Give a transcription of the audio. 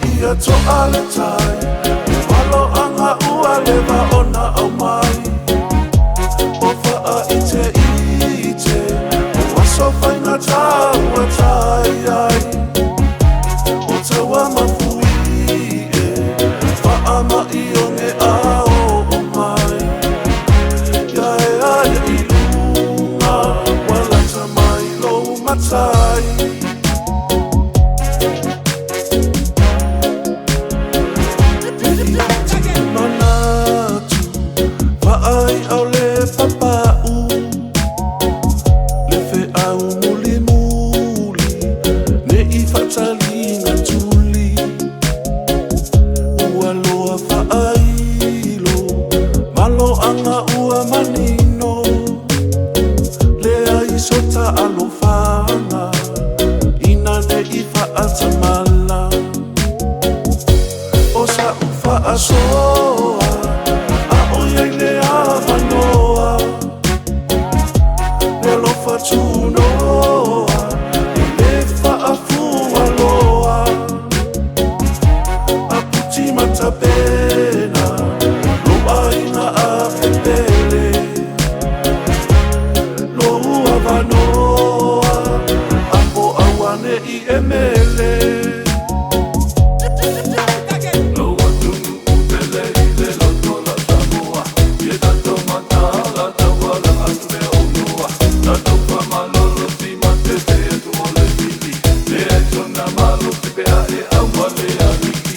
ia to ale tai Walo anga ua lewa ona au mai O faa ite ite O aso whaina taua tai ai O taua mafui e Faa ma i o ne ao o mai Ia e aia i lunga Walata mai lo matai Ai au le papau Le fe au muli muli Ne I whatalinga tuli Ua loa whaailo Malo anga ua manino Le ai sota alo whanga Ina ne I whaatamala O sa u whaasoa Tunoa, le whaafua loa A puti matapena, loa ina a pepele Loa vanoa, apo awane I emele Loa tunu upele I le loto la tamoa Ie tato mata la tawa la atu me onua Tato malolo ti mate te tu ole pili Le ai tona malo te pea e au male a